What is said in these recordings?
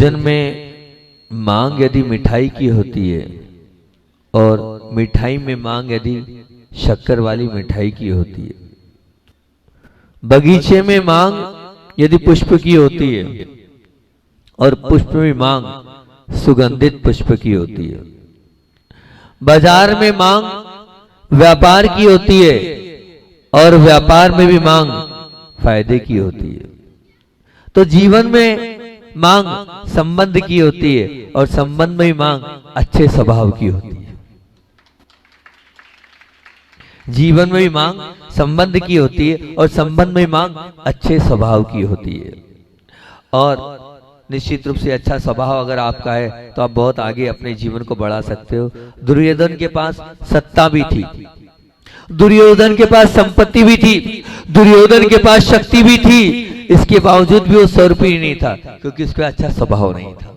भोजन में मांग यदि मिठाई की होती है और मिठाई में मांग यदि शक्कर वाली मिठाई की होती है, बगीचे में मांग यदि पुष्प की होती है और पुष्प में मांग सुगंधित पुष्प की होती है, बाजार में मांग व्यापार की होती है और व्यापार में भी मांग फायदे की होती है, तो जीवन में मांग संबंध की होती है और संबंध में भी मांग अच्छे स्वभाव की होती है। जीवन में भी मांग संबंध की होती है और संबंध में मांग अच्छे स्वभाव की होती है। और निश्चित रूप से अच्छा स्वभाव अगर आपका है तो आप बहुत आगे अपने जीवन को बढ़ा सकते हो। दुर्योधन के पास सत्ता भी थी, दुर्योधन के पास संपत्ति भी थी, दुर्योधन के पास शक्ति भी थी, इसके बावजूद भी वो स्वरूपी नहीं था, क्योंकि उसके अच्छा स्वभाव नहीं था,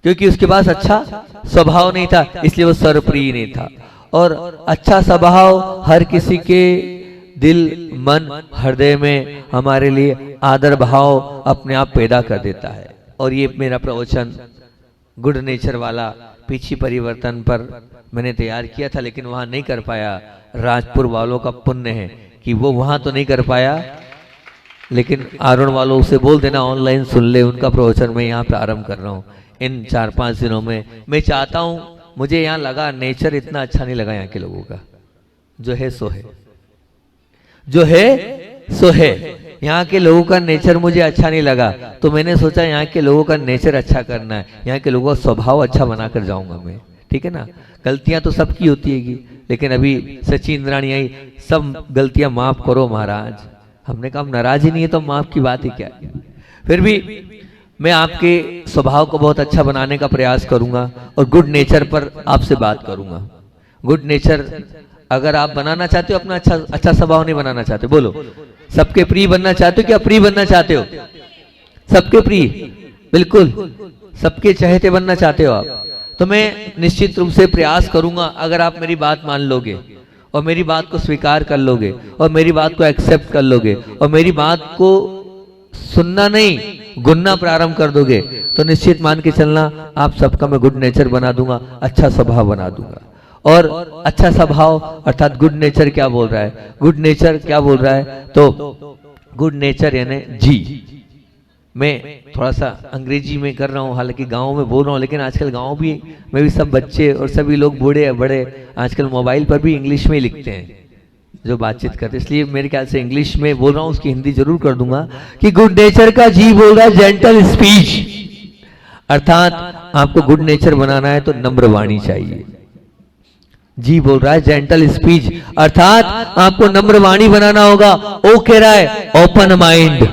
क्योंकि उसके पास अच्छा स्वभाव नहीं था, इसलिए वो सर्वप्रिय नहीं था। और अच्छा स्वभाव हर किसी के दिल मन हृदय में हमारे लिए आदर भाव अपने आप पैदा कर देता है। और ये मेरा प्रवचन गुड नेचर वाला पीछे परिवर्तन पर मैंने तैयार किया था, लेकिन वहां नहीं कर पाया। राजपुर वालों का पुण्य है कि वो वहां तो नहीं कर पाया, लेकिन आरोन वालों से बोल देना ऑनलाइन सुन ले, उनका प्रवचन मैं यहाँ प्रारंभ कर रहा हूँ इन 4-5 दिनों में। मैं चाहता हूँ, मुझे यहाँ लगा नेचर इतना अच्छा नहीं लगा यहाँ के लोगों का, जो है सो है, जो है सो है। यहाँ के लोगों का नेचर मुझे अच्छा नहीं लगा, तो मैंने सोचा यहाँ के लोगों का नेचर अच्छा करना है, यहाँ के लोगों का स्वभाव अच्छा बनाकर जाऊंगा मैं, ठीक है ना। गलतियां तो सबकी होती हैगी, लेकिन अभी सचिन इंद्राणी आई, सब गलतियां माफ करो महाराज। हमने कहा नाराज ही नहीं है तो माफ की बात ही क्या है। फिर भी मैं आपके स्वभाव को बहुत अच्छा बनाने का प्रयास करूंगा और गुड नेचर पर आपसे बात करूंगा। गुड नेचर अगर आप बनाना चाहते हो, अपना अच्छा स्वभाव नहीं बनाना चाहते, बोलो सबके प्रिय बनना चाहते हो क्या प्रिय बनना चाहते हो? सबके प्रिय, बिल्कुल सबके चहेते बनना चाहते हो आप, तो मैं निश्चित रूप से प्रयास करूंगा। अगर आप मेरी बात मान लोगे और मेरी बात को स्वीकार कर लोगे और मेरी बात को एक्सेप्ट कर लोगे और मेरी बात को सुनना नहीं गुनना प्रारंभ कर दोगे, तो निश्चित मान के चलना आप सबका मैं गुड नेचर बना दूंगा, अच्छा स्वभाव बना दूंगा। और अच्छा स्वभाव अर्थात गुड नेचर क्या बोल रहा है? गुड नेचर क्या बोल रहा है? तो गुड नेचर यानी जी। मैं थोड़ा सा अंग्रेजी में कर रहा हूँ, हालांकि गाँव में बोल रहा हूँ, लेकिन आजकल गाँव में भी सब बच्चे और सभी लोग बूढ़े बड़े आजकल मोबाइल पर भी इंग्लिश में ही लिखते हैं जो बातचीत करते, इसलिए मेरे ख्याल से इंग्लिश में बोल रहा हूँ, उसकी हिंदी जरूर कर दूंगा कि गुड नेचर का जी बोल रहा है जेंटल स्पीच, अर्थात आपको गुड नेचर बनाना है तो नम्र वाणी चाहिए। जी बोल रहा है जेंटल स्पीच, अर्थात आपको नम्र वाणी बनाना होगा। ओ कह रहा है ओपन माइंड,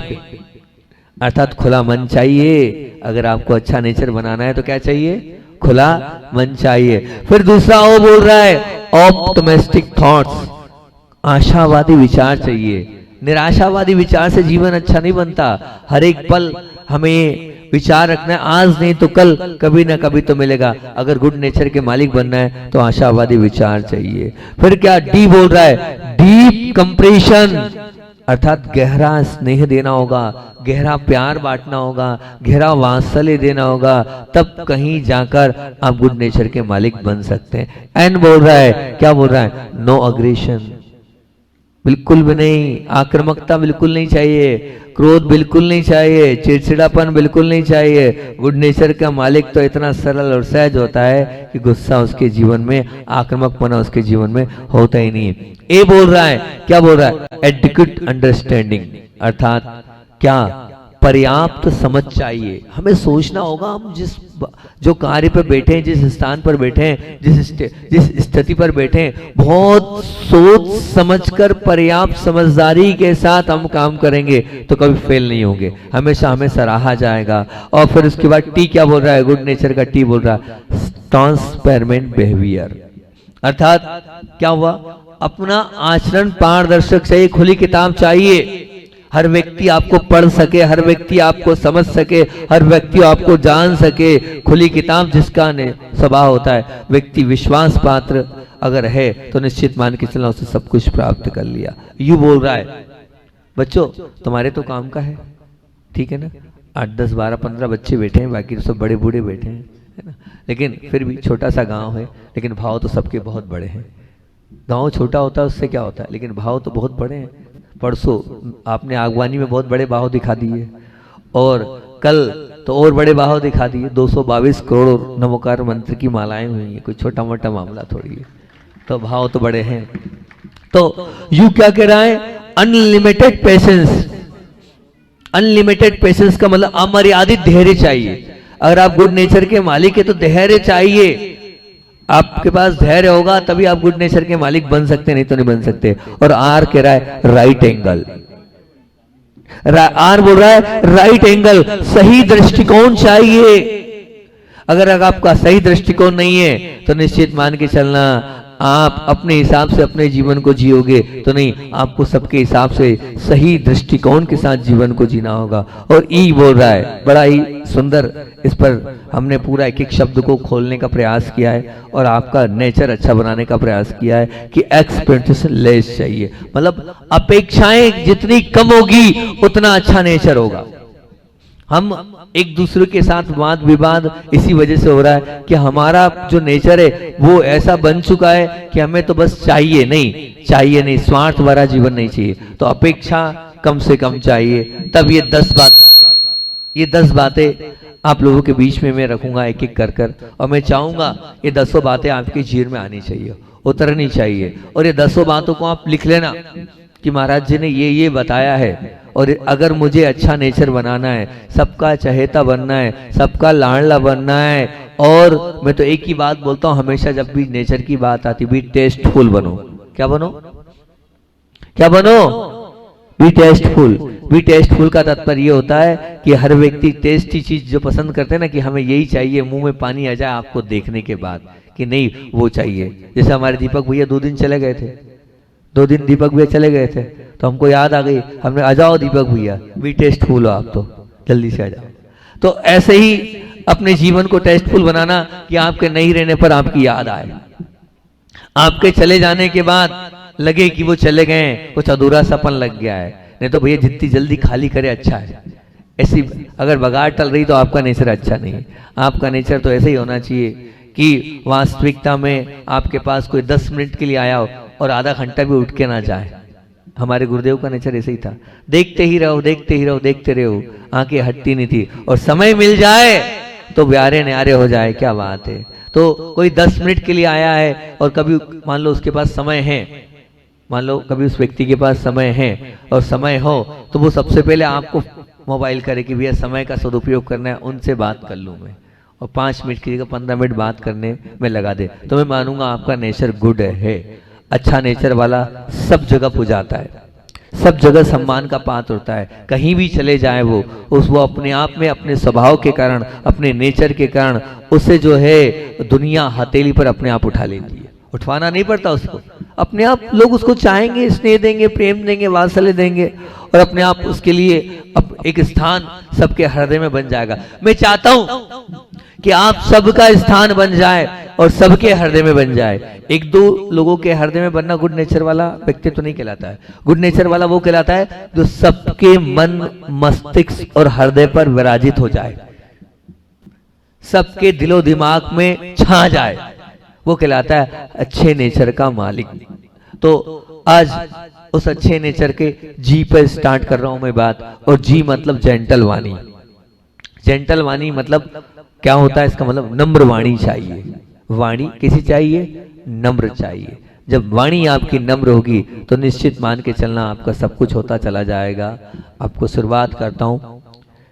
अर्थात खुला मन चाहिए। अगर आपको अच्छा नेचर बनाना है तो क्या चाहिए? खुला मन चाहिए। फिर दूसरा ओ बोल रहा है ऑप्टिमिस्टिक थॉट्स, आशावादी विचार चाहिए। निराशावादी विचार से जीवन अच्छा नहीं बनता। हर एक पल हमें विचार रखना है, आज नहीं तो कल कभी ना कभी तो मिलेगा। अगर गुड नेचर के मालिक बनना है तो आशावादी विचार चाहिए। फिर क्या डी बोल रहा है? डीप कंप्रेशन, अर्थात गहरा स्नेह देना होगा, गहरा प्यार बांटना होगा, गहरा वात्सल्य देना होगा, तब कहीं जाकर आप गुड नेचर के मालिक बन सकते हैं। एन बोल रहा है, क्या बोल रहा है? नो अग्रेशन, बिल्कुल भी नहीं। आक्रामकता बिल्कुल नहीं चाहिए, क्रोध बिल्कुल नहीं चाहिए, चिड़चिड़ापन बिल्कुल नहीं चाहिए। गुड नेचर का मालिक तो इतना सरल और सहज होता है कि गुस्सा उसके जीवन में, आक्रामकपना उसके जीवन में होता ही नहीं है। ए बोल रहा है, क्या बोल रहा है? एडिक्वेट अंडरस्टैंडिंग, अर्थात क्या पर्याप्त समझ चाहिए। हमें सोचना होगा हम जो कार्य पर बैठे हैं, जिस स्थान पर बैठे हैं, जिस स्थिति पर बैठे हैं, बहुत सोच समझकर पर्याप्त समझदारी के साथ हम काम करेंगे तो कभी फेल नहीं होंगे, हमेशा हमें सराहा जाएगा। और फिर उसके बाद टी क्या बोल रहा है? गुड नेचर का टी बोल रहा है ट्रांसपेरेंट बिहेवियर, अर्थात क्या हुआ? अपना आचरण पारदर्शक चाहिए, खुली किताब चाहिए। हर व्यक्ति आपको पढ़ सके, हर व्यक्ति आपको समझ सके, हर व्यक्ति आपको जान सके। खुली किताब जिसका स्वभाव होता है, व्यक्ति विश्वास पात्र अगर है तो निश्चित मान के चलना उसने सब कुछ प्राप्त कर लिया। यू बोल रहा है बच्चों तुम्हारे तो काम का है, ठीक है ना, 8, 10, 12, 15 बच्चे बैठे हैं, बाकी तो सब बड़े बूढ़े बैठे हैं, है ना। लेकिन फिर भी छोटा सा गांव है, लेकिन भाव तो सबके बहुत बड़े हैं। गांव छोटा होता है उससे क्या होता है, लेकिन भाव तो बहुत बड़े हैं। परसों आपने आगवानी में बहुत बड़े भाव दिखा दिए, और कल तो और बड़े भाव दिखा दिए। 222 करोड़ नमोकार मंत्र की मालाएं हुई हैं, कोई छोटा मोटा मामला थोड़ी है। तो भाव तो बड़े हैं। तो यू क्या कह रहा है, अनलिमिटेड पेशेंस। अनलिमिटेड पेशेंस का मतलब अमर्यादित धैर्य चाहिए। अगर आप गुड नेचर के मालिक है तो धैर्य चाहिए। आपके पास धैर्य होगा तभी आप गुड नेचर के मालिक बन सकते, नहीं तो नहीं बन सकते। और आर कह रहा है राइट एंगल। आर बोल रहा है राइट एंगल, सही दृष्टिकोण चाहिए। अगर आपका सही दृष्टिकोण नहीं है तो निश्चित मान के चलना आप अपने हिसाब से अपने जीवन को जियोगे तो नहीं, आपको सबके हिसाब से सही दृष्टिकोण के साथ जीवन को जीना होगा। और ई बोल रहा है, बड़ा ही सुंदर, इस पर हमने पूरा एक एक शब्द को खोलने का प्रयास किया है और आपका नेचर अच्छा बनाने का प्रयास किया है कि एक्सपेक्टेशन लेस चाहिए। मतलब अपेक्षाएं जितनी कम होगी उतना अच्छा नेचर होगा। हम एक दूसरे के साथ वाद विवाद इसी वजह से हो रहा है कि हमारा जो नेचर है वो ऐसा बन चुका है कि हमें तो बस चाहिए नहीं, स्वार्थ भरा जीवन नहीं चाहिए। तो अपेक्षा कम से कम चाहिए। तब ये 10 बातें आप लोगों के बीच में मैं रखूंगा एक एक कर, और मैं चाहूंगा ये 10 बातें आपके जीवन में आनी चाहिए, उतरनी चाहिए। और ये 10 बातों को आप लिख लेना कि महाराज जी ने ये बताया है, और अगर मुझे अच्छा नेचर बनाना है, सबका चहेता बनना है, सबका लाडला बनना है, और मैं तो एक ही बात बोलता हूं हमेशा जब भी नेचर की बात आती, बी टेस्टफुल बनो। क्या बनो? B tasteful. बी टेस्टफुल का तात्पर्य ये होता है कि हर व्यक्ति टेस्टी चीज जो पसंद करते हैं ना, कि हमें यही चाहिए, मुंह में पानी आ जाए आपको देखने के बाद कि नहीं वो चाहिए। जैसे हमारे दीपक भैया 2 दिन चले गए थे, 2 दिन दीपक भैया चले गए थे, तो हमको याद आ गई, हमने आ जाओ दीपक भैया, बी टेस्टफुल हो आप, तो जल्दी से आ जाओ। तो ऐसे ही अपने जीवन को टेस्टफुल बनाना कि आपके नहीं रहने पर आपकी याद आए, आपके चले जाने के बाद लगे कि वो चले गए, कुछ अधूरा सपन लग गया है। नहीं तो भैया जितनी जल्दी खाली करे अच्छा है। ऐसी अगर बगाड़ टल रही तो आपका नेचर अच्छा नहीं है। आपका नेचर तो ऐसे ही होना चाहिए कि वास्तविकता में आपके पास कोई 10 मिनट के लिए आया हो और आधा घंटा भी उठ के ना जाए। हमारे गुरुदेव का नेचर ऐसे ही था, देखते ही रहो, देखते रहो, आंखें हटती नहीं थी, और समय मिल जाए तो प्यारे न्यारे हो जाए। क्या बात है। तो कोई 10 मिनट के लिए आया है और कभी मान लो उसके पास समय है, मान लो कभी उस व्यक्ति के पास समय है और समय हो तो वो सबसे पहले आपको मोबाइल करे कि भैया समय का सदुपयोग करना है, उनसे बात कर लूँ मैं, और 5 मिनट की जगह 15 मिनट बात करने में लगा दे, तो मैं मानूंगा आपका नेचर गुड है। अच्छा नेचर वाला सब जगह पुजाता है, सब जगह सम्मान का पात्र होता है। कहीं भी चले जाए वो अपने आप में अपने स्वभाव के कारण, अपने नेचर के कारण उससे जो है दुनिया हथेली पर अपने आप उठा लेती है। उठवाना नहीं पड़ता उसको, अपने आप लोग उसको चाहेंगे, स्नेह देंगे, प्रेम देंगे, वात्सल्य देंगे, और अपने आप उसके लिए एक स्थान सबके हृदय में बन जाएगा। मैं चाहता हूं कि आप सबका स्थान बन जाए और सबके हृदय में बन जाए। 1-2 लोगों के हृदय में बनना गुड नेचर वाला व्यक्तित्व तो नहीं कहलाता है। गुड नेचर वाला वो कहलाता है जो सबके मन, मस्तिष्क और हृदय पर विराजित हो जाए, सबके दिलो दिमाग में छा जाए, वो कहलाता है अच्छे नेचर का मालिक। तो आज उस अच्छे नेचर के जी पर स्टार्ट कर रहा हूं मैं बात। और जी मतलब जेंटल वाणी। जेंटल वाणी मतलब क्या होता है, इसका मतलब नम्र वाणी चाहिए। वाणी कैसी चाहिए? नम्र चाहिए। जब वाणी आपकी नम्र होगी तो निश्चित मान के चलना आपका सब कुछ होता चला जाएगा। आपको शुरुआत करता हूं,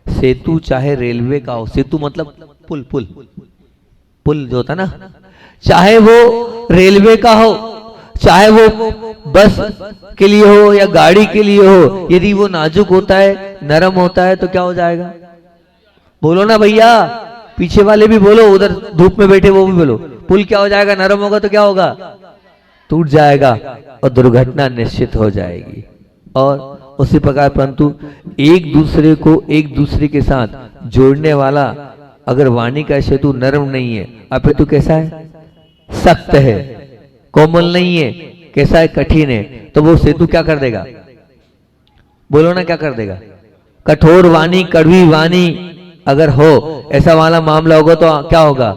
सेतु चाहे रेलवे का हो, सेतु मतलब पुल, पुल जो होता ना, चाहे वो रेलवे का हो, चाहे वो बस के लिए हो या गाड़ी के लिए हो, यदि वो नाजुक होता है, नरम होता है तो क्या हो जाएगा? बोलो ना भैया, पीछे वाले भी बोलो, उधर धूप में बैठे वो भी बोलो। पुल क्या हो जाएगा? नरम होगा तो क्या होगा? टूट जाएगा और दुर्घटना निश्चित हो जाएगी। और उसी प्रकार परंतु एक दूसरे को एक दूसरे के साथ जोड़ने वाला अगर वाणी का सेतु नरम नहीं है, अपितु कैसा है? सख्त है, कोमल नहीं है, कैसा है? कठिन है, तो वो सेतु क्या कर देगा? बोलो ना, क्या कर देगा? कठोर वाणी कड़वी वाणी अगर हो, ऐसा वाला मामला होगा तो क्या होगा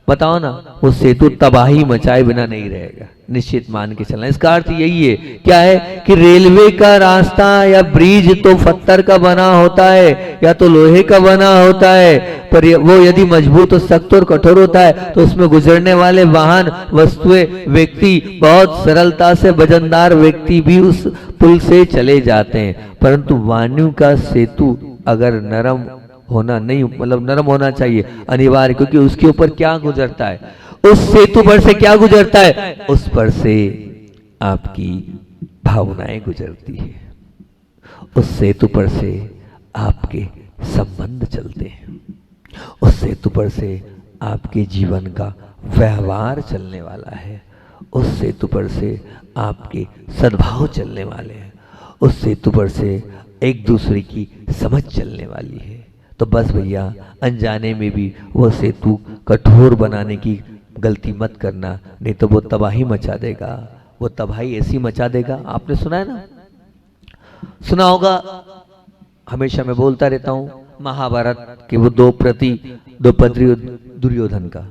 बताओ ना, वो सेतु तबाही मचाए बिना नहीं रहेगा, निश्चित मान के चलना। इसका अर्थ यही है, क्या है कि रेलवे का रास्ता या ब्रिज तो पत्थर का बना होता है या तो लोहे का बना होता है, पर वो यदि मजबूत और सख्त और कठोर होता है तो उसमें गुजरने वाले वाहन, वस्तुएं, व्यक्ति, बहुत सरलता से वजनदार व्यक्ति भी उस पुल से चले जाते हैं। परंतु वायु का सेतु अगर नरम होना नहीं, मतलब नरम होना चाहिए अनिवार्य, क्योंकि उसके ऊपर क्या गुजरता है, उस सेतु पर से क्या गुजरता है, उस पर से आपकी भावनाएं गुजरती है, उस सेतु पर से आपके संबंध चलते हैं, उस सेतु पर से आपके जीवन का व्यवहार चलने वाला है, उस सेतु पर से आपके सद्भाव चलने वाले हैं, उस सेतु पर से एक दूसरे की समझ चलने वाली है। तो बस भैया अनजाने में भी वो सेतु कठोर बनाने की गलती मत करना, नहीं तो वो तबाही मचा देगा, वो तबाही ऐसी मचा देगा। आपने सुना है ना, सुना होगा, हमेशा मैं बोलता रहता हूँ, महाभारत के वो द्रौपदी दुर्योधन का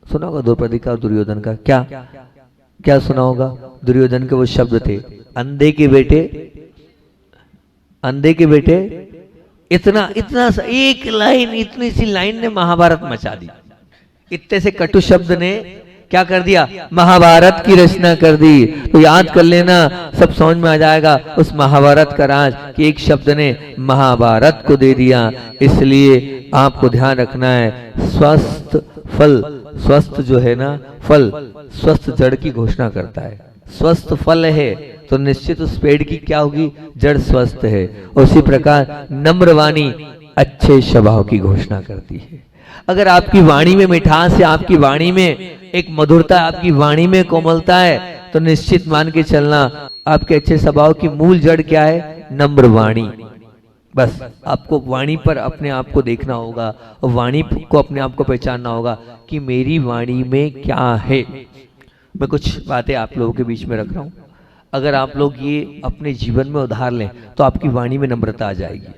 सुना होगा, द्रौपदी का दुर्योधन का क्या क्या सुना होगा। दुर्योधन के वो शब्द थे, अंधे के बेटे, अंधे के बेटे, इतना इतना एक लाइन, इतनी सी लाइन ने महाभारत मचा दी, इतने से कटु शब्द ने क्या कर दिया, महाभारत की रचना कर दी। तो याद कर लेना, सब समझ में आ जाएगा उस महाभारत का राज कि एक शब्द ने महाभारत को दे दिया। इसलिए आपको ध्यान रखना है, स्वस्थ फल, स्वस्थ जो है ना फल, स्वस्थ जड़ की घोषणा करता है। स्वस्थ फल है तो निश्चित उस पेड़ की क्या होगी, जड़ स्वस्थ है। उसी प्रकार नम्र वाणी अच्छे स्वभाव की घोषणा करती है। अगर आपकी वाणी में मिठास है, आपकी वाणी में एक मधुरता, आपकी वाणी में कोमलता है, तो निश्चित मान के चलना आपके अच्छे स्वभाव की मूल जड़ क्या है, नम्र वाणी। बस आपको वाणी पर अपने आप को देखना होगा और वाणी को अपने आप को पहचानना होगा कि मेरी वाणी में क्या है। मैं कुछ बातें आप लोगों के बीच में रख रहा हूं, अगर आप लोग ये अपने जीवन में उधार लें तो आपकी वाणी में नम्रता आ जाएगी,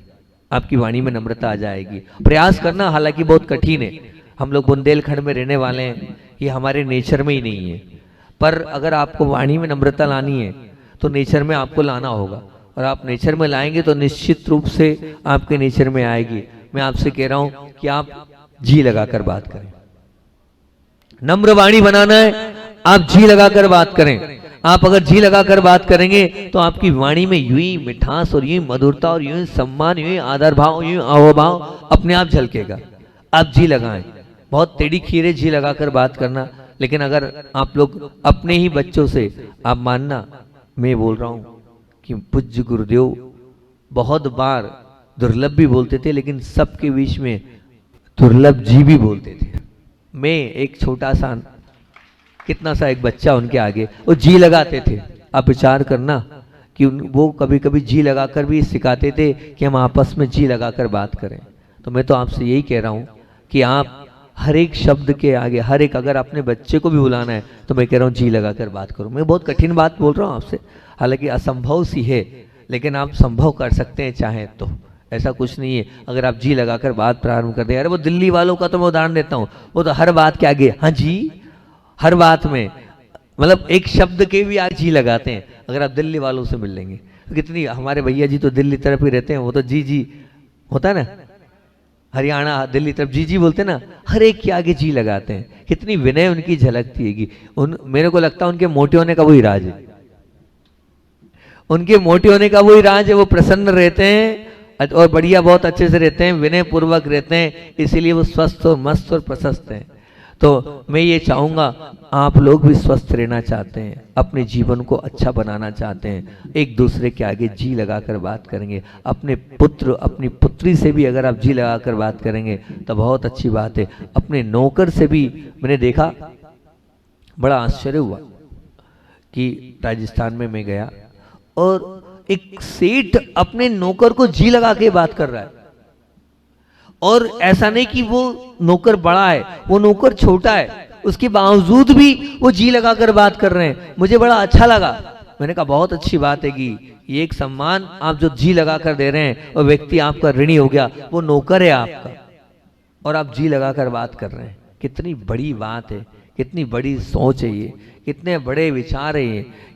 आपकी वाणी में नम्रता आ जाएगी। प्रयास करना हालांकि बहुत कठिन है, हम लोग बुंदेलखंड में रहने वाले हैं, ये हमारे नेचर में ही नहीं है, पर अगर आपको वाणी में नम्रता लानी है तो नेचर में आपको लाना होगा, और आप नेचर में लाएंगे तो निश्चित रूप से आपके नेचर में आएगी। मैं आपसे कह रहा हूं कि आप जी लगाकर बात करें, नम्र वाणी बनाना है, आप जी लगाकर बात करें। आप अगर जी लगाकर बात करेंगे तो आपकी वाणी में यूं ही मिठास और यूं मधुरता और यूं सम्मान, यूं आदर भाव, यूं अहोभाव अपने आप झलकेगा। आप जी लगाएं, बहुत टेढ़ी खीरे जी लगाकर बात करना। लेकिन अगर आप लोग अपने ही बच्चों से, आप मानना मैं बोल रहा हूं कि पूज्य गुरुदेव बहुत बार दुर्लभ भी बोलते थे, लेकिन सबके बीच में दुर्लभ जी भी बोलते थे। मैं एक छोटा सा, कितना सा एक बच्चा उनके आगे वो जी लगाते थे। आप विचार करना कि वो कभी कभी जी लगाकर भी सिखाते थे कि हम आपस में जी लगाकर बात करें। तो मैं तो आपसे यही कह रहा हूं कि आप हर एक शब्द के आगे, हर एक, अगर अपने बच्चे को भी बुलाना है तो मैं कह रहा हूँ जी लगाकर बात करो। मैं बहुत कठिन बात बोल रहा हूँ आपसे, हालांकि असंभव सी है, लेकिन आप संभव कर सकते हैं चाहें तो, ऐसा कुछ नहीं है। अगर आप जी लगाकर बात प्रारंभ कर दें, अरे वो दिल्ली वालों का तो मैं उदाहरण देता हूँ, वो तो हर बात के आगे हाँ जी, हर बात में, मतलब एक शब्द के भी आज जी लगाते हैं। अगर आप दिल्ली वालों से मिल लेंगे तो कितनी, हमारे भैया जी तो दिल्ली तरफ ही रहते हैं, वो तो जी जी होता है ना, हरियाणा दिल्ली तरफ जी जी बोलते हैं ना, हर एक के आगे जी लगाते हैं। कितनी विनय उनकी झलकती है। उन, मेरे को लगता है उनके मोटे होने का वही राज है, उनके मोटे होने का वही राज है। वो प्रसन्न रहते हैं और बढ़िया, बहुत अच्छे से रहते हैं, विनय पूर्वक रहते हैं, इसीलिए वो स्वस्थ और मस्त और प्रशस्त हैं। तो मैं ये चाहूंगा, आप लोग भी स्वस्थ रहना चाहते हैं, अपने जीवन को अच्छा बनाना चाहते हैं, एक दूसरे के आगे जी लगाकर बात करेंगे। अपने पुत्र, अपनी पुत्री से भी अगर आप जी लगाकर बात करेंगे तो बहुत अच्छी बात है। अपने नौकर से भी मैंने देखा, बड़ा आश्चर्य हुआ कि राजस्थान में मैं गया और एक सेठ अपने नौकर को जी लगा के बात कर रहा है, और ऐसा नहीं कि वो नौकर बड़ा है, वो नौकर छोटा है, उसके बावजूद भी वो जी लगाकर बात कर रहे हैं। मुझे बड़ा अच्छा लगा मैंने कहा बहुत अच्छी बात है कि ये एक सम्मान आप जो जी लगा कर दे रहे हैं, और व्यक्ति आपका ऋणी हो गया, वो नौकर है आपका, और आप जी लगा कर बात कर रहे हैं। कितनी बड़ी बात है, कितनी बड़ी सोच है ये, कितने बड़े विचार है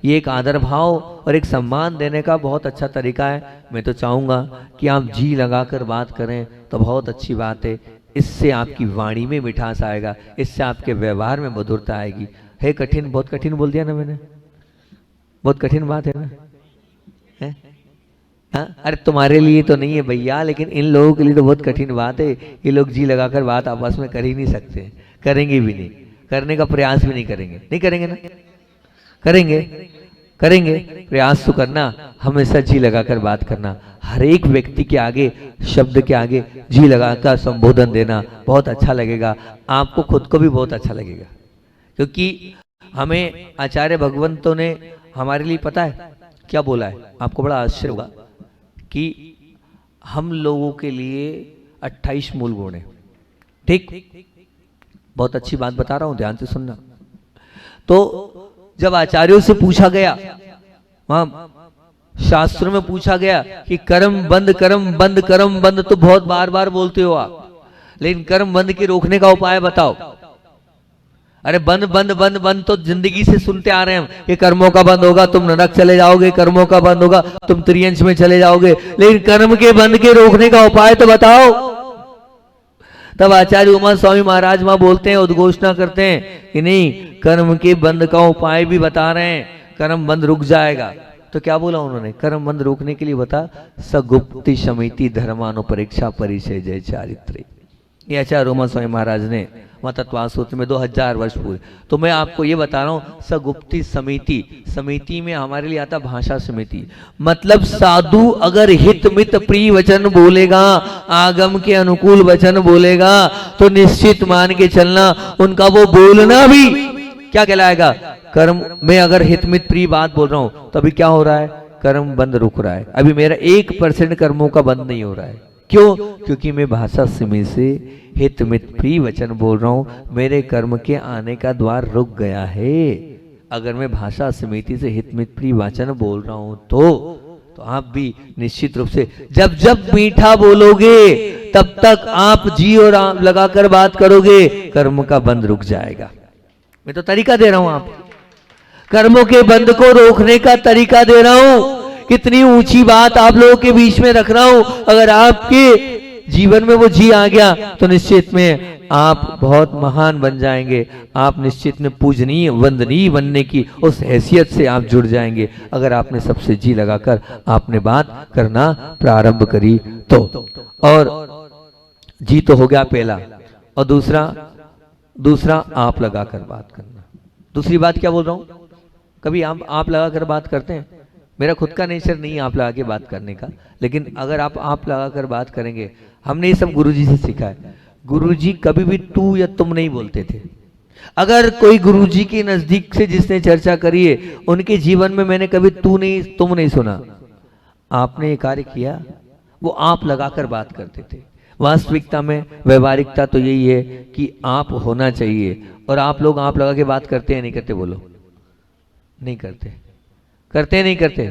ये एक आदर भाव और एक सम्मान देने का बहुत अच्छा तरीका है। मैं तो चाहूँगा कि आप जी लगा कर बात करें तो बहुत अच्छी बात है। इससे आपकी वाणी में मिठास आएगा, इससे आपके व्यवहार में मधुरता आएगी। है कठिन, बहुत कठिन बोल दिया ना मैंने, बहुत कठिन बात है ना, है? हाँ, अरे तुम्हारे लिए तो नहीं है भैया, लेकिन इन लोगों के लिए तो बहुत कठिन बात है। ये लोग जी लगाकर बात आपस में कर ही नहीं सकते, करेंगे भी नहीं, करने का प्रयास भी नहीं करेंगे। नहीं करेंगे ना? करेंगे, करेंगे प्रयास तो करना, हमेशा जी लगाकर बात करना, हर एक व्यक्ति के आगे, शब्द के आगे जी लगाकर संबोधन देना, बहुत अच्छा लगेगा आपको, खुद को भी बहुत अच्छा लगेगा। क्योंकि हमें आचार्य भगवंतों ने हमारे लिए पता है क्या बोला है, आपको बड़ा आश्चर्य होगा कि हम लोगों के लिए 28 मूल गुण है। ठीक, बहुत अच्छी बात बता रहा हूं, ध्यान से सुनना। तो जब आचार्यों से पूछा गया, वहां शास्त्र में पूछा गया कि कर्म बंद, कर्म बंद, कर्म बंद, तो बहुत बार बार बोलते हो आप, लेकिन कर्म बंद के रोकने का उपाय बताओ। अरे बंद बंद बंद बंद तो जिंदगी से सुनते आ रहे हैं हम, ये कर्मों का बंद होगा तुम नरक चले जाओगे, कर्मों का बंद होगा तुम त्रियंश में चले जाओगे, लेकिन कर्म के बंद के रोकने का उपाय तो बताओ। तब आचार्य उमा स्वामी महाराज वहां बोलते हैं, उद्घोषणा करते हैं कि नहीं, कर्म के बंद का उपाय भी बता रहे हैं, कर्म बंद रुक जाएगा। तो क्या बोला उन्होंने, कर्म बंद रोकने के लिए बता, सगुप्ति समिति धर्मानुपरीक्षा परिचय जय चारित्री। ये आचार्य उमा स्वामी महाराज ने वहां तत्वास सूत्र में 2000 वर्ष पूरे। तो मैं आपको ये बता रहा हूं, सगुप्ति समिति, समिति में हमारे लिए आता भाषा समिति, मतलब साधु अगर हित मित प्रिय वचन बोलेगा, आगम के अनुकूल वचन बोलेगा, तो निश्चित मान के चलना उनका वो बोलना भी क्या कहलाएगा, कर्म में। अगर हित मित प्रिय बात बोल रहा हूं तो अभी क्या हो रहा है, कर्म बंद रुक रहा है। अभी मेरा 1% कर्मों का बंद नहीं हो रहा है। क्यों? क्योंकि मैं भाषा समय से हित मित प्रिय वचन बोल रहा हूं, मेरे कर्म के आने का द्वार रुक गया है। अगर मैं भाषा समिति से हित मित प्रिय वचन बोल रहा हूं तो आप भी निश्चित रूप से जब जब मीठा बोलोगे तब तक आप जी और आप लगाकर बात करोगे, कर्म का बंद रुक जाएगा। मैं तो तरीका दे रहा हूं, आप कर्मों के बंद को रोकने का तरीका दे रहा हूं। कितनी ऊंची बात आप लोगों के बीच में रख रहा हूं। अगर आपके जीवन में वो जी आ गया तो निश्चित में आप बहुत महान बन जाएंगे। आप निश्चित में पूजनीय वंदनीय बनने की उस हैसियत से आप जुड़ जाएंगे, अगर आपने सबसे जी लगाकर आपने बात करना प्रारंभ करी तो। और जी तो हो गया पहला, और दूसरा आप लगाकर बात करना। दूसरी बात क्या बोल रहा हूं, कभी आप लगाकर बात करते हैं? मेरा खुद का नेचर नहीं है आप लगा के बात करने का, लेकिन अगर आप लगाकर बात करेंगे, हमने ये सब गुरुजी से सीखा है। गुरुजी कभी भी तू या तुम नहीं बोलते थे। अगर कोई गुरुजी के नजदीक से जिसने चर्चा करी है, उनके जीवन में मैंने कभी तू नहीं तुम नहीं सुना। आपने ये कार्य किया, वो आप लगाकर बात करते थे। वास्तविकता में व्यवहारिकता तो यही है कि आप होना चाहिए, और आप लोग आप लगा के बात करते हैं नहीं करते? बोलो, नहीं करते, करते नहीं करते।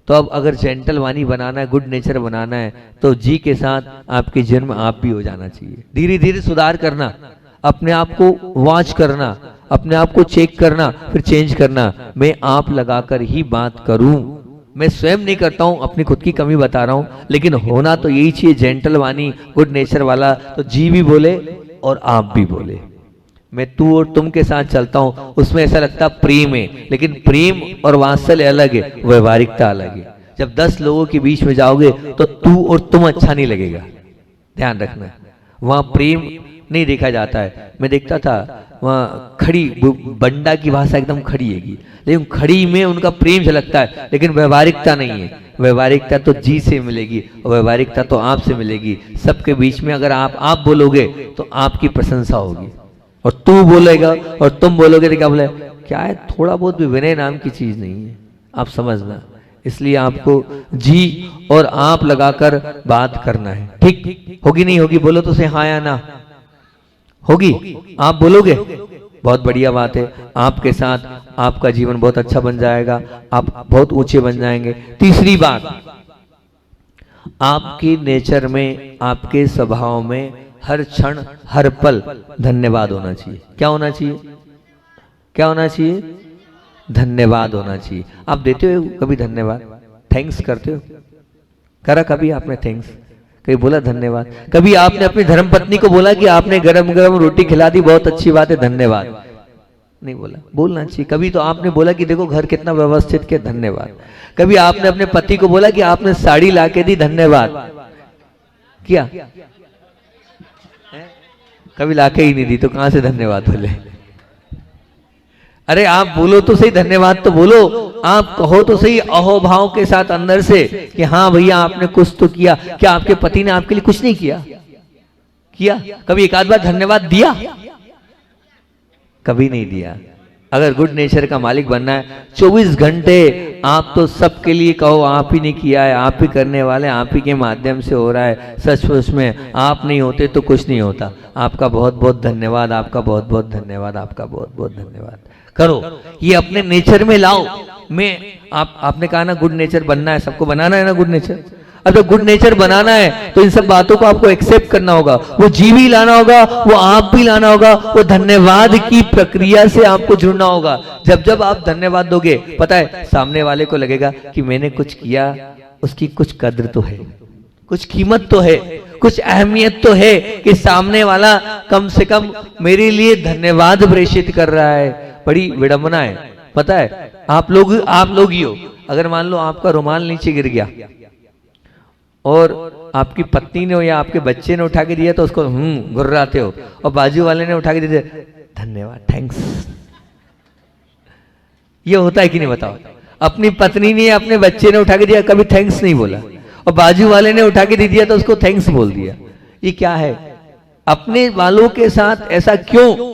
तो अब अगर जेंटल वाणी बनाना है, गुड नेचर बनाना है, तो जी के साथ आपके जन्म आप भी हो जाना चाहिए। धीरे धीरे सुधार करना, अपने आप को वॉच करना, अपने आप को चेक करना, फिर चेंज करना। मैं आप लगाकर ही बात करूं, मैं स्वयं नहीं करता हूं, अपनी खुद की कमी बता रहा हूं, लेकिन होना तो यही चाहिए जेंटल वाणी, गुड नेचर वाला। तो जी भी बोले और आप भी बोले। मैं तू और तुम के साथ चलता हूं, उसमें ऐसा लगता प्रेम है, लेकिन प्रेम और वात्सल्य अलग है, व्यवहारिकता अलग है। जब 10 लोगों के बीच में जाओगे तो तू और तुम अच्छा नहीं लगेगा, ध्यान रखना। वहां प्रेम नहीं देखा जाता है। मैं देखता था वहां खड़ी बंडा की भाषा एकदम खड़ी हैगी, लेकिन खड़ी में उनका प्रेम झलकता है, लेकिन व्यवहारिकता नहीं है। व्यवहारिकता तो जी से मिलेगी और व्यवहारिकता तो आप से मिलेगी। सबके बीच में अगर आप बोलोगे तो आपकी प्रशंसा होगी, और तू बोलेगा और तुम बोलोगे तो क्या बोले, क्या है, थोड़ा बहुत भी विनय नाम की चीज नहीं है, आप समझना। इसलिए आपको जी और आप लगाकर बात करना है। ठीक होगी नहीं होगी बोलो तो से हाँ या ना, होगी? आप बोलोगे? बहुत बढ़िया बात है। आपके साथ आपका जीवन बहुत अच्छा बन जाएगा, आप बहुत ऊंचे बन जाएंगे। तीसरी बात, आपकी नेचर में, आपके स्वभाव में हर क्षण हर पल धन्यवाद होना चाहिए। क्या होना चाहिए? क्या होना चाहिए? धन्यवाद होना चाहिए। आप देते हो कभी धन्यवाद? थैंक्स करते हो? करा कभी आपने थैंक्स? कभी बोला धन्यवाद? कभी आपने अपनी धर्मपत्नी को बोला कि आपने गरम गरम रोटी खिला दी, बहुत अच्छी बात है, धन्यवाद? नहीं बोला। बोलना चाहिए। कभी तो आपने बोला कि देखो घर कितना व्यवस्थित किया, धन्यवाद? कभी आपने अपने पति को बोला कि आपने साड़ी लाके दी, धन्यवाद किया? कभी लाके ही नहीं दी तो कहां से धन्यवाद बोले? अरे आप बोलो तो सही, धन्यवाद तो बोलो। आप कहो तो सही अहोभाव के साथ अंदर से कि हाँ भैया आपने कुछ तो किया। क्या आपके पति ने आपके लिए कुछ नहीं किया? किया? कभी एक आध बार धन्यवाद दिया? कभी नहीं दिया। अगर गुड नेचर का मालिक बनना है, 24 घंटे आप तो सबके लिए कहो आप ही ने किया है, आप ही करने वाले, आप ही के माध्यम से हो रहा है। सच में आप नहीं होते तो कुछ नहीं होता। आपका बहुत बहुत धन्यवाद, आपका बहुत बहुत धन्यवाद, आपका बहुत बहुत धन्यवाद। करो, ये अपने नेचर में लाओ। आपने कहा ना गुड नेचर बनना है, सबको बनाना है ना गुड नेचर। अब जब गुड नेचर बनाना है तो इन सब बातों को आपको एक्सेप्ट करना होगा, वो जी भी लाना होगा, वो आप भी लाना होगा, वो धन्यवाद की प्रक्रिया से आपको जुड़ना होगा। जब जब आप धन्यवाद दोगे, पता है सामने वाले को लगेगा कि मैंने कुछ किया, उसकी कुछ कद्र तो है, कुछ कीमत तो है, कुछ अहमियत तो है कि सामने वाला कम से कम मेरे लिए धन्यवाद प्रेषित कर रहा है। बड़ी विडंबना है, पता है। आप लोग ही हो, अगर मान लो आपका रुमाल नीचे गिर गया और आपकी पत्नी ने या आपके बच्चे ने उठा के दिया तो उसको घुर्राते हो, और बाजू वाले ने उठा के दिया धन्यवाद, थैंक्स। ये होता है कि नहीं बताओ? अपनी पत्नी ने अपने बच्चे ने उठा के दिया, कभी थैंक्स नहीं बोला, और बाजू वाले ने उठा के दे दिया तो उसको थैंक्स बोल दिया। ये क्या है? अपने वालों के साथ ऐसा क्यों?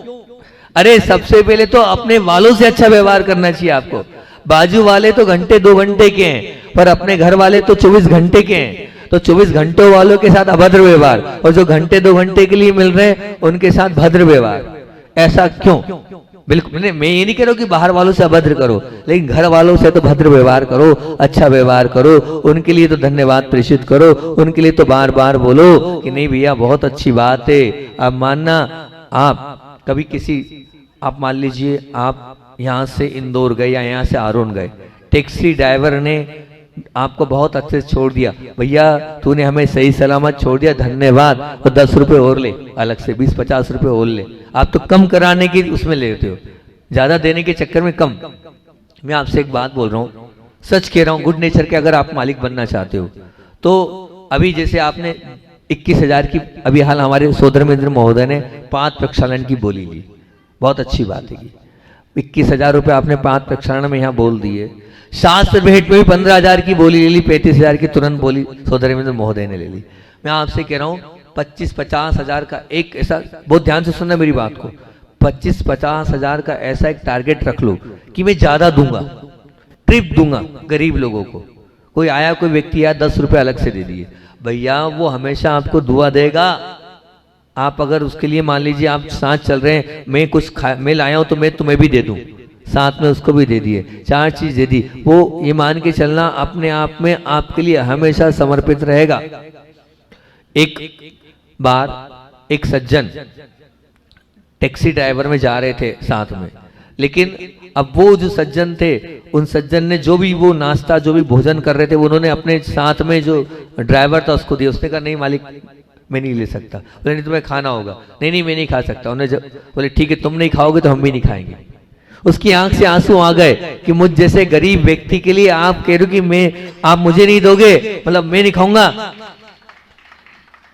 अरे सबसे पहले तो अपने वालों से अच्छा व्यवहार करना चाहिए आपको। बाजू वाले तो घंटे 2 घंटे के हैं, पर अपने घर वाले तो 24 घंटे के हैं। तो 24 घंटों वालों के साथ अभद्र व्यवहार, और जो घंटे 2 घंटे के लिए मिल रहे हैं उनके साथ भद्र व्यवहार। ऐसा क्यों? बिल्कुल मैं ये नहीं कह रहा हूं कि बाहर वालों से अभद्र करो, लेकिन घर वालों से तो भद्र व्यवहार करो, अच्छा व्यवहार करो, उनके लिए तो धन्यवाद प्रेषित करो, उनके लिए तो बार बार बोलो कि नहीं भैया बहुत अच्छी बात है। अब मानना, आप कभी आप मान लीजिए आप यहाँ से इंदौर गए या यहाँ से आरोन गए, टैक्सी ड्राइवर ने आपको बहुत अच्छे से छोड़ दिया, भैया तूने हमें सही सलामत छोड़ दिया, धन्यवाद, और 10 रुपए और ले, अलग से 20-50 रुपए और ले। आप तो कम कराने की उसमें लेते हो, ज्यादा देने के चक्कर में कम। मैं आपसे एक बात बोल रहा हूँ, सच कह रहा हूँ, गुड नेचर के अगर आप मालिक बनना चाहते हो तो अभी जैसे आपने 21,000 की अभी हाल हमारे सोदरमेंद्र महोदय ने 5 प्रक्षालन की बोली ली, बहुत अच्छी बात है। 21,000 रुपये आपने 5 प्रक्षालन में यहाँ बोल दिए। शास्त्र भेंट में भी 15,000 की बोली ले ली, 35,000 की तुरंत बोली सोदरमेंद्र महोदय ने ले ली। मैं आपसे कह रहा हूँ 25-50 हजार का एक ऐसा, बहुत ध्यान से सुनना मेरी बात को, 25-50 हजार का ऐसा एक टारगेट रख लो कि मैं ज्यादा दूंगा, ट्रिप दूंगा गरीब लोगों को। कोई आया, कोई व्यक्ति आया, 10 रुपए अलग से दे दिए, भैया वो हमेशा आपको दुआ देगा। आप अगर उसके लिए मान लीजिए आप साथ चल रहे हैं, मैं लाया हूं तो मैं तुम्हें भी दे दूं, साथ में उसको भी दे दिए, 4 चीज दे दी, वो ये मान के चलना अपने आप में आपके लिए हमेशा समर्पित रहेगा। एक बार एक सज्जन टैक्सी ड्राइवर में जा रहे थे साथ में, लेकिन अब वो जो सज्जन थे, उन सज्जन ने जो भी वो नाश्ता, जो भी भोजन कर रहे थे, उन्होंने अपने साथ में जो ड्राइवर था उसको दिया। उसने कहा नहीं मालिक मैं नहीं ले सकता। बोले नहीं तुम्हें खाना होगा। नहीं नहीं मैं नहीं खा सकता। उन्हें बोले ठीक है तुम नहीं खाओगे तो हम भी नहीं खाएंगे। उसकी आंख से आंसू आ गए कि मुझ जैसे गरीब व्यक्ति के लिए आप कह रहे हो कि आप मुझे नहीं दोगे, मतलब मैं नहीं खाऊंगा।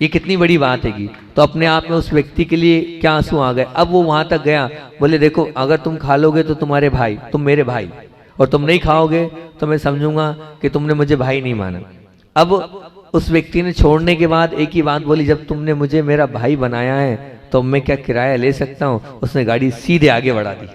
ये कितनी बड़ी बात है। तो अपने आप में उस व्यक्ति के लिए क्या आंसू आ गए। अब वो वहां तक गया, बोले देखो अगर तुम खा लोगे तो तुम्हारे भाई, तुम मेरे भाई, और तुम नहीं खाओगे तो मैं समझूंगा कि तुमने मुझे भाई नहीं माना। अब उस व्यक्ति ने छोड़ने के बाद एक ही बात बोली, जब तुमने मुझे मेरा भाई बनाया है तो मैं क्या किराया ले सकता हूँ। उसने गाड़ी सीधे आगे बढ़ा दी,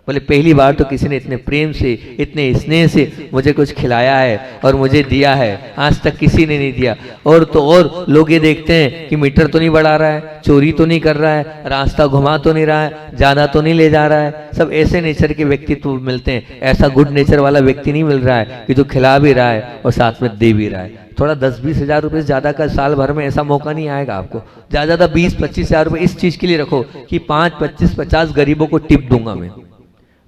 बोले पहली बार तो किसी ने इतने प्रेम से, इतने स्नेह से मुझे कुछ खिलाया है और मुझे दिया है, आज तक किसी ने नहीं दिया। और तो और लोग ये देखते हैं कि मीटर तो नहीं बढ़ा रहा है, चोरी तो नहीं कर रहा है, रास्ता घुमा तो नहीं रहा है, ज्यादा तो नहीं ले जा रहा है। सब ऐसे नेचर के व्यक्तित्व मिलते हैं, ऐसा गुड नेचर वाला व्यक्ति नहीं मिल रहा है कि जो खिला भी रहा है और साथ में दे भी रहा है। थोड़ा 10-20 हज़ार रुपये से ज़्यादा का साल भर में ऐसा मौका नहीं आएगा आपको। ज़्यादा 20-25 हज़ार रुपये इस चीज़ के लिए रखो कि 5-25-50 गरीबों को टिप दूंगा मैं।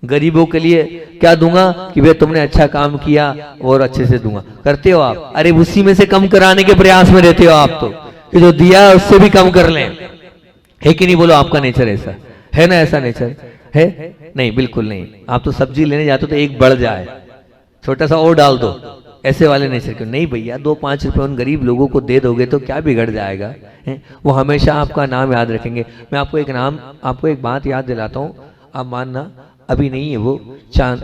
गरीबों के लिए क्या दूंगा कि भाई तुमने अच्छा काम किया और अच्छे से दूंगा। करते हो आप? अरे उसी में से कम कराने के प्रयास में रहते हो आप तो, कि जो दिया है उससे भी कम कर लें। है कि नहीं? बोलो, आपका नेचर ऐसा है ना? ऐसा नेचर है? नहीं, बिल्कुल नहीं। आप तो सब्जी लेने जाते हो तो एक बढ़ जाए, छोटा सा और डाल दो, ऐसे वाले नेचर क्यों? नहीं भैया, 2-5 रुपए उन गरीब लोगों को दे दोगे तो क्या बिगड़ जाएगा? है? वो हमेशा आपका नाम याद रखेंगे। मैं आपको एक बात याद दिलाता हूँ, आप मानना, अभी नहीं है वो, चांद,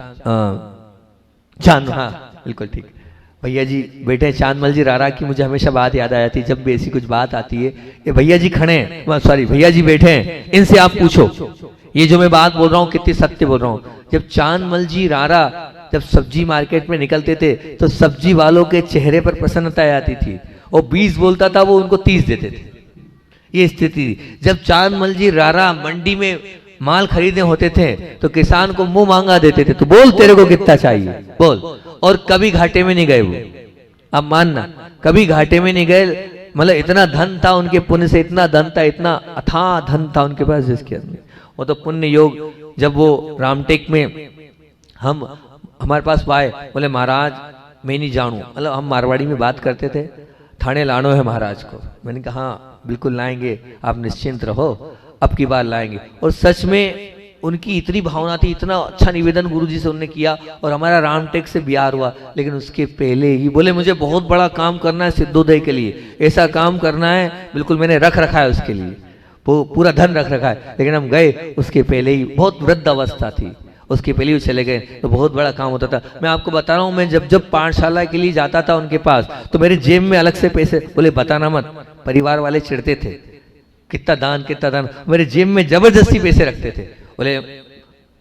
हाँ बिल्कुल ठीक, भैया जी बैठे चांदमल जी रारा की मुझे हमेशा बात याद आ जाती है जब भी ऐसी कुछ बात आती है। ये भैया जी खड़े हैं, सॉरी भैया जी बैठे हैं, इनसे आप पूछो ये जो मैं बात बोल रहा हूँ कितनी सत्य बोल रहा हूँ। जब चांदमल जी रारा जब सब्जी मार्केट में निकलते थे तो सब्जी वालों के चेहरे पर प्रसन्नता आती थी, और 20 बोलता था वो उनको 30 देते थे। ये स्थिति थी। जब चांदमल जी रारा मंडी में माल खरीदने होते थे तो किसान को मुंह मांगा देते थे, तो बोल तेरे को कितना चाहिए बोल, और कभी घाटे में नहीं गए वो। अब मानना, कभी घाटे में नहीं गए, मतलब इतना धन था उनके पुण्य से, इतना धन था, इतना अथाह धन था उनके पास जिसके अंदर वो तो पुण्य योग। जब वो रामटेक में हमारे पास आए, बोले महाराज मैं नहीं जानू, मतलब हम मारवाड़ी में बात करते थे, थाने लानो है महाराज को। मैंने कहा हाँ बिल्कुल लाएंगे, आप निश्चिंत रहो, अब की बार लाएंगे। और सच में उनकी इतनी भावना थी, इतना अच्छा निवेदन गुरुजी से उन्होंने किया, और हमारा रामटेक से बिहार हुआ। लेकिन उसके पहले ही बोले मुझे बहुत बड़ा काम करना है सिद्धोदय के लिए, ऐसा काम करना है, बिल्कुल मैंने रख रखा है उसके लिए, वो पूरा धन रख रखा है। लेकिन हम गए उसके पहले ही, बहुत वृद्ध अवस्था थी, उसके पहले ही चले गए, तो बहुत बड़ा काम होता था। मैं आपको बता रहा हूँ, मैं जब पाठशाला के लिए जाता था उनके पास, तो मेरे जेब में अलग से पैसे, बोले बताना मत, परिवार वाले चिढ़ते थे, कितना दान, मेरे जेब में जबरदस्ती पैसे रखते थे। बोले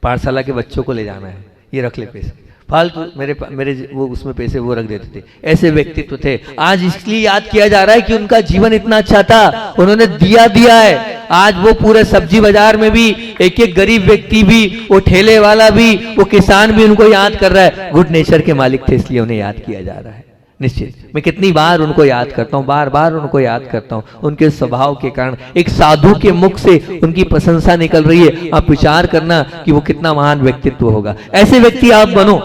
पाठशाला के बच्चों को ले जाना है, ये रख ले पैसे, फालतू मेरे वो उसमें पैसे वो रख देते थे। ऐसे व्यक्तित्व थे। आज इसलिए याद किया जा रहा है कि उनका जीवन इतना अच्छा था, उन्होंने दिया है। आज वो पूरे सब्जी बाजार में भी एक गरीब व्यक्ति भी, वो ठेले वाला भी, वो किसान भी उनको याद कर रहा है। गुड नेचर के मालिक थे, इसलिए उन्हें याद किया जा रहा है। निश्चित मैं कितनी बार उनको याद करता हूँ, बार बार उनको याद करता हूँ। उनके स्वभाव के कारण एक साधु के मुख से उनकी प्रशंसा निकल रही है। आप विचार करना कि वो कितना महान व्यक्तित्व होगा। ऐसे व्यक्ति आप बनो।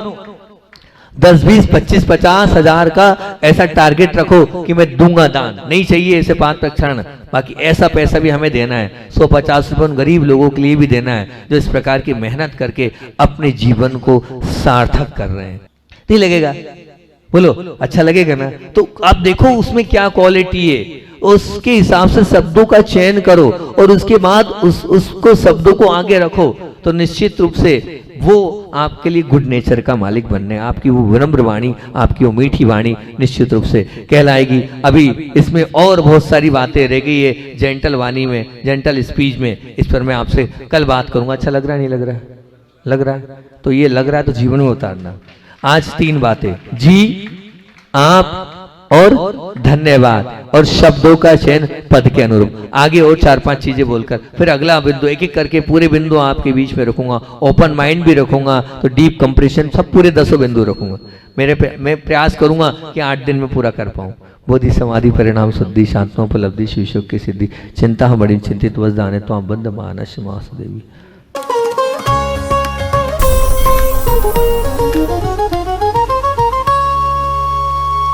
10, 20, 25, 50 हजार का ऐसा टारगेट रखो कि मैं दूंगा दान, नहीं चाहिए ऐसे 5 क्षण, बाकी ऐसा पैसा भी हमें देना है, 150 रुपये गरीब लोगों के लिए भी देना है, जो इस प्रकार की मेहनत करके अपने जीवन को सार्थक कर रहे हैं। नहीं लगेगा? बोलो अच्छा लगेगा ना? तो आप देखो उसमें क्या क्वालिटी है, उसके हिसाब से शब्दों का चयन करो, और उसके बाद उसको शब्दों को आगे रखो, तो निश्चित रूप से वो आपके लिए गुड नेचर का मालिक बनने, आपकी वो विनम्र वाणी, आपकी वो मीठी वाणी निश्चित रूप से कहलाएगी। अभी इसमें और बहुत सारी बातें रह गई है जेंटल वाणी में, जेंटल स्पीच में, इस पर मैं आपसे कल बात करूंगा। अच्छा लग रहा है? नहीं लग रहा है? लग रहा है तो ये लग रहा है तो जीवन में उतारना। आज 3 बातें, जी, आप और धन्यवाद, और शब्दों का चयन पद के अनुरूप। आगे और 4-5 चीजें बोलकर फिर अगला बिंदु, एक एक करके पूरे बिंदु आपके बीच में रखूंगा। ओपन माइंड भी रखूंगा, तो डीप कंप्रेशन सब पूरे 10 बिंदु रखूंगा। मैं प्रयास करूंगा कि 8 दिन में पूरा कर पाऊं। बोधि समाधि परिणाम शुद्धि शांतों उपलब्धि शिव की सिद्धि चिंता हम बड़ी चिंतित वस दाने तो बंद मानस मास देवी।